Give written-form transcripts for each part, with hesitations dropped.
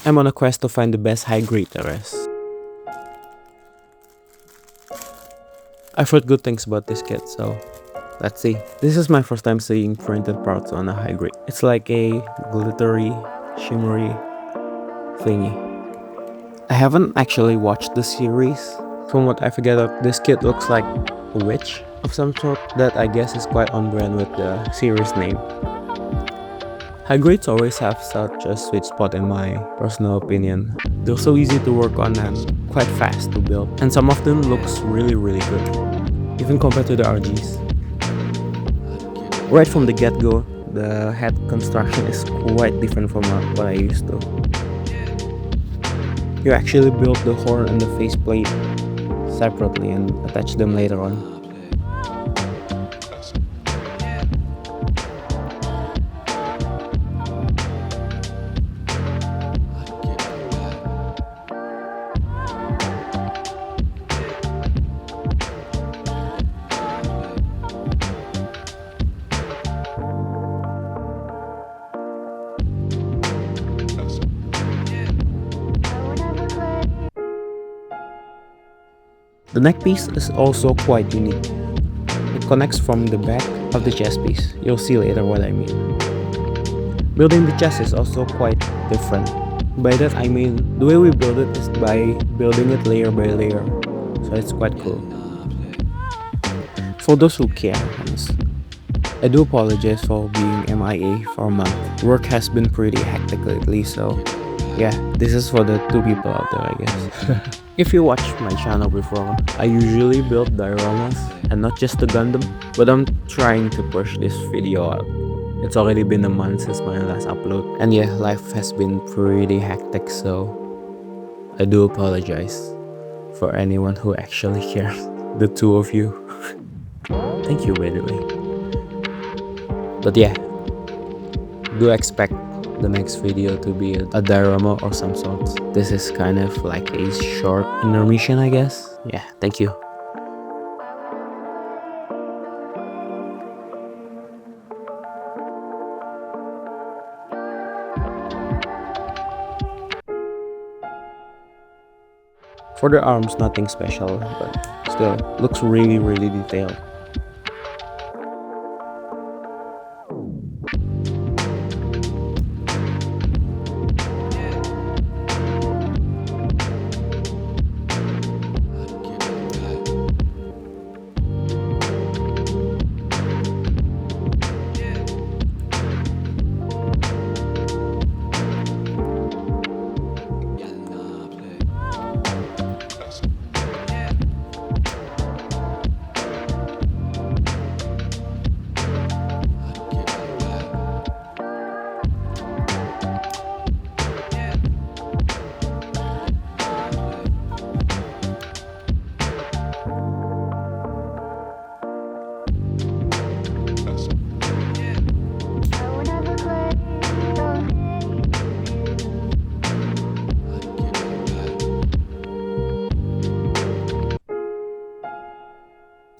I'm on a quest to find the best high-grade terrace. I've heard good things about this kit, so let's see. This is my first time seeing printed parts on a high-grade. It's like a glittery, shimmery thingy. I haven't actually watched the series. From what I figured out, this kit looks like a witch of some sort that I guess is quite on brand with the series name. High grades always have such a sweet spot in my personal opinion. They're so easy to work on and quite fast to build, and some of them looks really good, even compared to the RGs. Right from the get-go, the head construction is quite different from what I used to. You actually build the horn and the faceplate separately and attach them later on. The neck piece is also quite unique. It connects from the back of the chest piece. You'll see later what I mean. Building the chest is also quite different. By that I mean, the way we build it is by building it layer by layer. So it's quite cool. For those who care, I do apologize for being MIA for a month. Work has been pretty hectic lately, so yeah, this is for the two people out there, I guess. If you watched my channel before, I usually build dioramas and not just the Gundam, but I'm trying to push this video out. It's already been a month since my last upload, and yeah, life has been pretty hectic, so I do apologize for anyone who actually cares. The two of you. Thank you, by the way. But yeah, do expect the next video to be a diorama or some sort. This is kind of like a short intermission, I guess. Yeah, thank you. For the arms, nothing special, but still looks really detailed.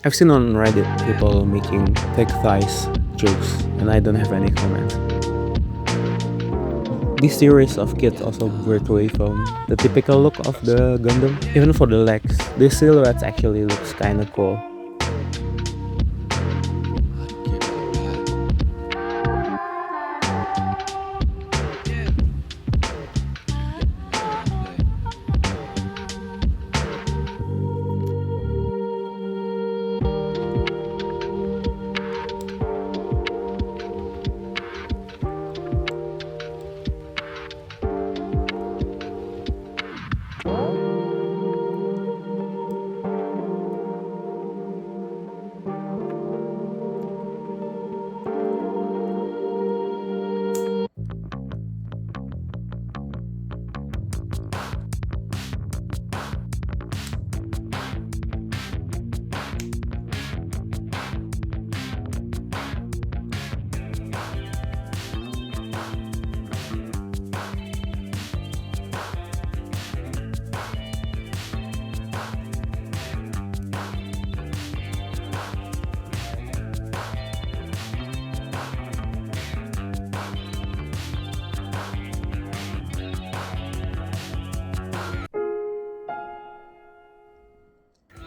I've seen on Reddit people making thick thighs jokes, and I don't have any comments. This series of kits also break away from the typical look of the Gundam. Even for the legs, the silhouettes actually looks kinda cool.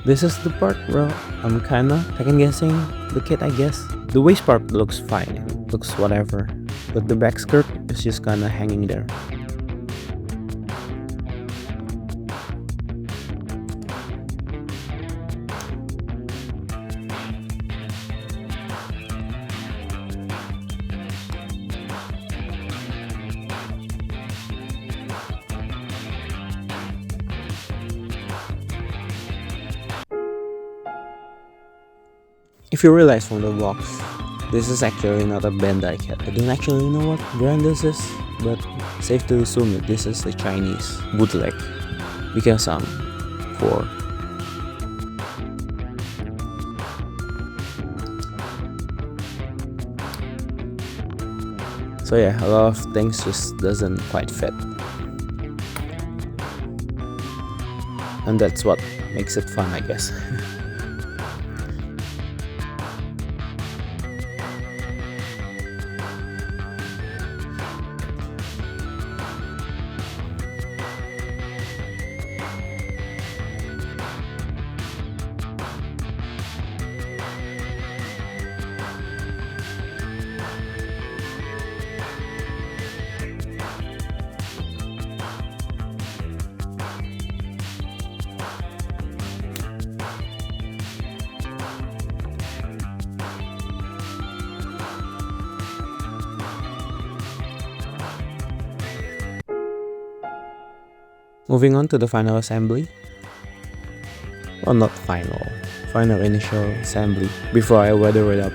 This is the part where I'm kinda second guessing the kit, I guess. The waist part looks fine, it looks whatever, but the back skirt is just kinda hanging there. If you realize from the box, this is actually not a Bandai kit. I don't actually know what brand this is, but safe to assume that this is a Chinese bootleg because I'm poor. So yeah, a lot of things just doesn't quite fit. And that's what makes it fun, I guess. Moving on to the final assembly. Well, not final. Final initial assembly before I weather it up.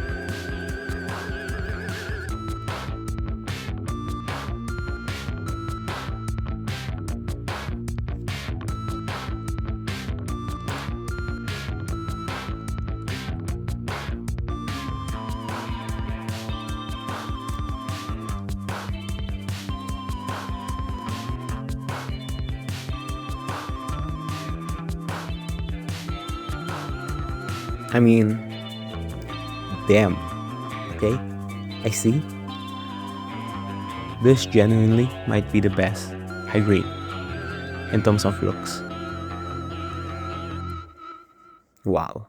I mean, damn, okay, I see. This genuinely might be the best I rate in terms of looks. Wow.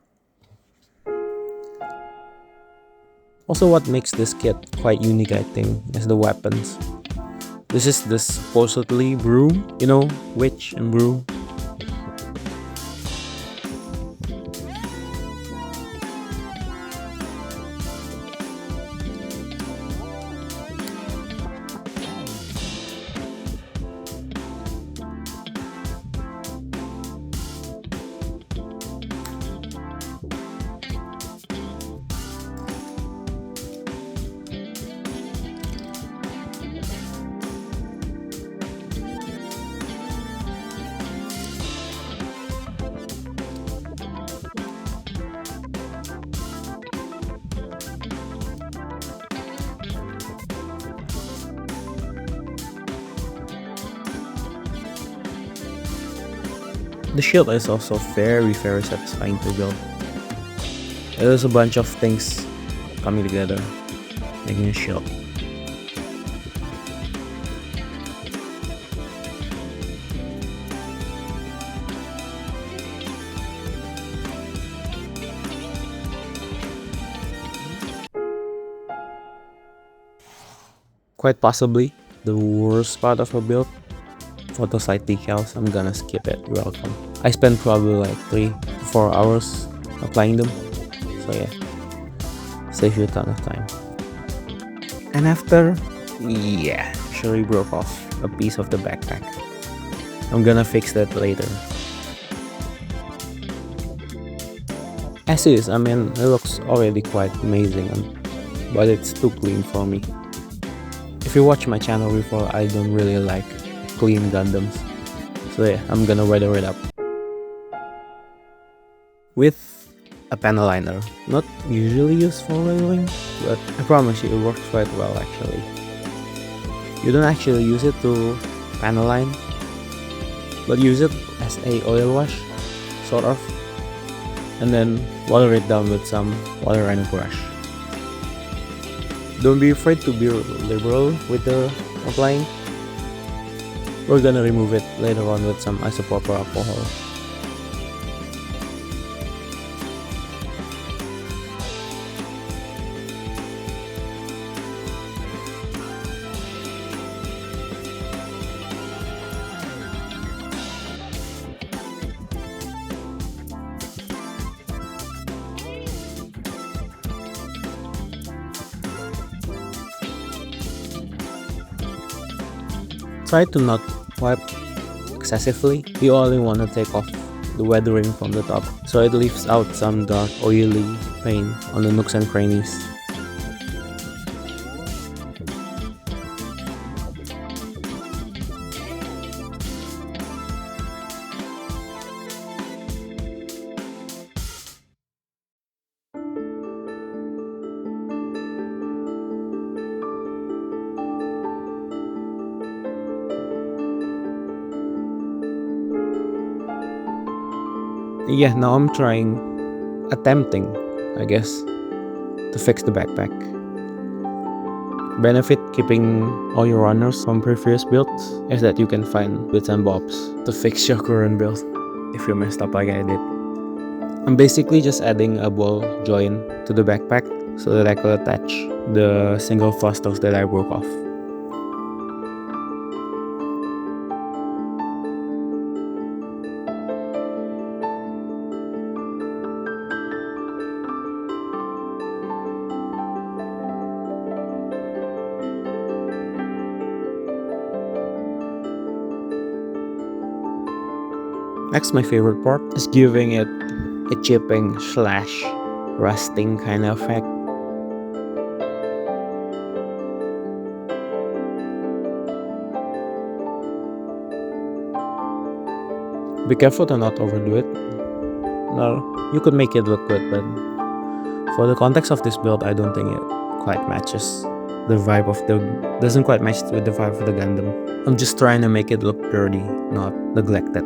Also, what makes this kit quite unique, I think, is the weapons. This is the supposedly broom, you know, witch and broom. The shield is also very satisfying to build. There's a bunch of things coming together, making a shield. Quite possibly the worst part of a build. Photo site decals, I'm gonna skip it, you're welcome. I spent probably like 3 to 4 hours applying them, so yeah, save you a ton of time. And after, yeah, actually broke off a piece of the backpack. I'm gonna fix that later. As is, I mean, it looks already quite amazing, but it's too clean for me. If you watch my channel before, I don't really like clean Gundams, so yeah, I'm gonna weather it up with a panel liner. Not usually used for weathering, but I promise you it works quite well actually. You don't actually use it to panel line, but use it as a oil wash, sort of, and then water it down with some water and a brush. Don't be afraid to be liberal with the applying. We're gonna remove it later on with some isopropyl alcohol. Try to not wipe excessively. You only want to take off the weathering from the top, so it leaves out some dark, oily paint on the nooks and crannies. Yeah, now I'm attempting, I guess, to fix the backpack. Benefit keeping all your runners from previous builds is that you can find bits and bobs to fix your current build if you messed up like I did. I'm basically just adding a ball joint to the backpack so that I could attach the single thrusters that I broke off. Next, my favorite part is giving it a chipping slash rusting kind of effect. Be careful to not overdo it. Well, you could make it look good, but for the context of this build, I don't think it quite matches the vibe of doesn't quite match with the vibe of the Gundam. I'm just trying to make it look dirty, not neglected.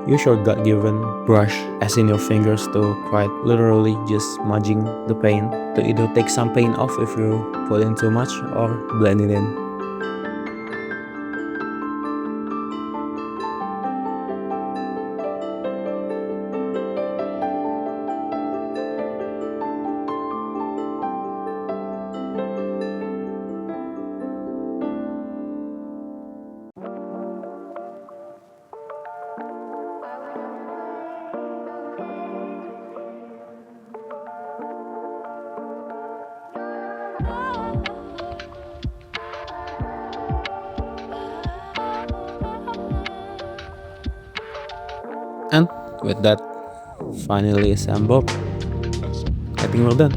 Use your God-given brush, as in your fingers, to quite literally just smudging the paint to either take some paint off if you put in too much or blend it in. And with that finally assembled, I think we're done.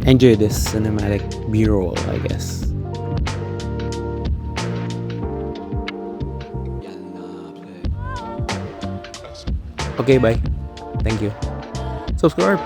Enjoy this cinematic B-roll, I guess. Okay, bye. Thank you. Subscribe.